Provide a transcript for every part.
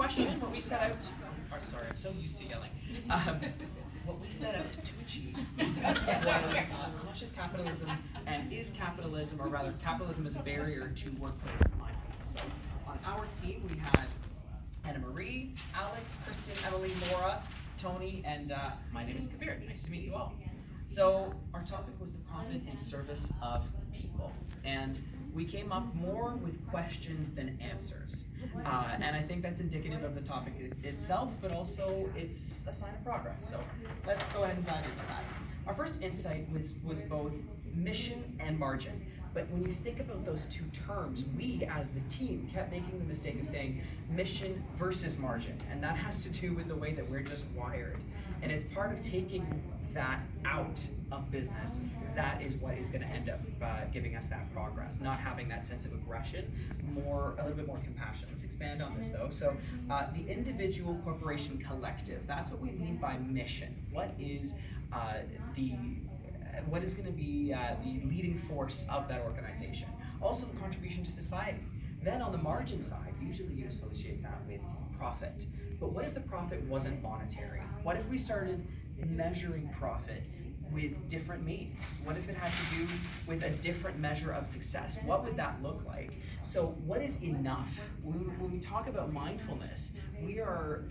question, what we set out to, sorry, I'm so used to yelling. What we set out to achieve was conscious capitalism, and is capitalism, or rather capitalism is a barrier to workplace mindfulness. So on our team we had Anna Marie, Alex, Kristen, Emily, Laura, Tony, and my name is Kabir. Nice to meet you all. So our topic was the profit in service of people, and we came up more with questions than answers, and I think that's indicative of the topic itself, but also it's a sign of progress. So let's go ahead and dive into that. Our first insight was both mission and margin. But when you think about those two terms, we as the team kept making the mistake of saying mission versus margin, and that has to do with the way that we're just wired. And it's part of taking that out of business. That is what is going to end up giving us that progress, not having that sense of aggression, a little bit more compassion. Let's expand on this though. So the individual, corporation, collective, that's what we mean by mission. What is going to be the leading force of that organization? Also the contribution to society. Then on the margin side, usually you associate that with profit. But what if the profit wasn't monetary? What if we started measuring profit with different means? What if it had to do with a different measure of success? What would that look like? So what is enough? When we talk about mindfulness, we are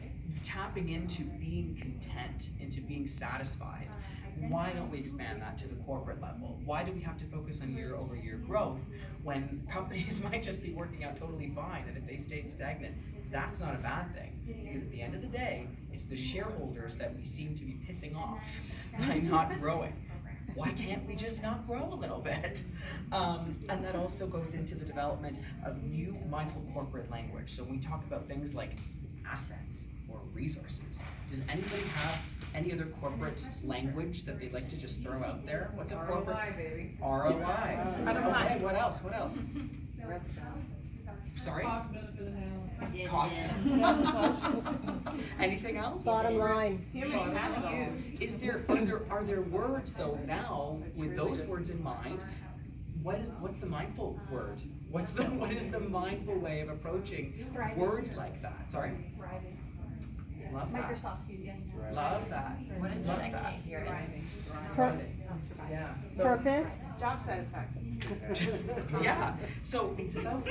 tapping into being content, into being satisfied. Why don't we expand that to the corporate level? Why do we have to focus on year-over-year growth when companies might just be working out totally fine, and if they stayed stagnant, that's not a bad thing? Because at the end of the day, it's the shareholders that we seem to be pissing off by not growing. Why can't we just not grow a little bit? And that also goes into the development of new mindful corporate language. So when we talk about things like assets or resources, does anybody have any other corporate language that they'd like to just throw out there? What's a corporate? ROI, baby. ROI. Okay, what else? What else? Sorry? Cost benefit analysis. Cost. Anything else? Bottom line. Are there words though now with those words in mind? What's the mindful word? What is the mindful way of approaching words like that? Sorry? Thriving. Love that. Microsoft's using. Love that. What is Love that? I that. can't hear it. Yeah. So, Purpose. Job satisfaction. yeah. So it's about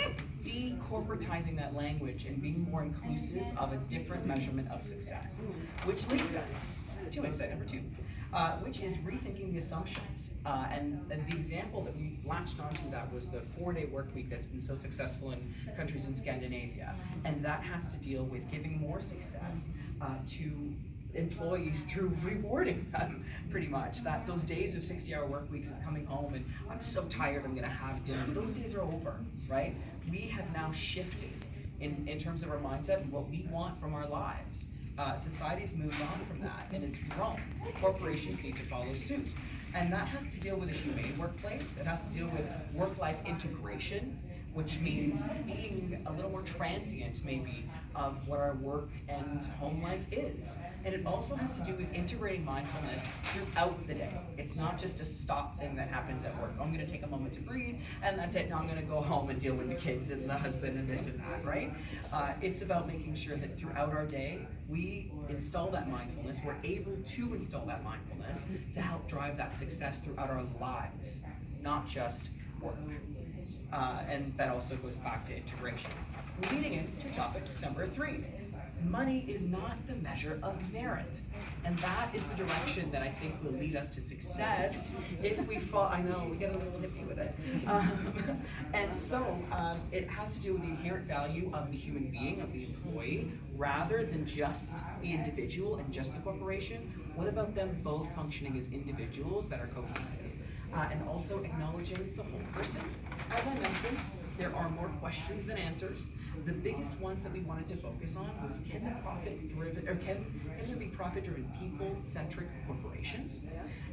decorporatizing that language and being more inclusive of a different measurement of success, which leads us to insight number 2, which is rethinking the assumptions. And the example that we latched onto that was the 4-day work week that's been so successful in countries in Scandinavia. And that has to deal with giving more success to employees through rewarding them, pretty much. That those days of 60-hour work weeks of coming home and I'm so tired, I'm gonna have dinner, those days are over, right? We have now shifted in terms of our mindset and what we want from our lives. Society's moved on from that and it's grown. Corporations need to follow suit. And that has to deal with a humane workplace. It has to deal with work-life integration, which means being a little more transient maybe of what our work and home life is. And it also has to do with integrating mindfulness throughout the day. It's not just a stop thing that happens at work. Oh, I'm gonna take a moment to breathe and that's it. Now I'm gonna go home and deal with the kids and the husband and this and that, right? It's about making sure that throughout our day, we install that mindfulness. We're able to install that mindfulness to help drive that success throughout our lives, not just work. And that also goes back to integration. Leading into topic number 3. Money is not the measure of merit. And that is the direction that I think will lead us to success if we fall. I know, we get a little hippie with it. And so it has to do with the inherent value of the human being, of the employee, rather than just the individual and just the corporation. What about them both functioning as individuals that are cohesive? And also acknowledging the whole person. As I mentioned, there are more questions than answers. The biggest ones that we wanted to focus on was can there be profit-driven people-centric corporations?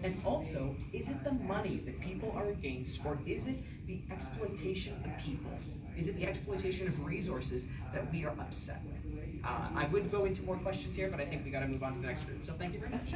And also, is it the money that people are against, or is it the exploitation of people? Is it the exploitation of resources that we are upset with? I would go into more questions here, but I think we got to move on to the next group. So thank you very much.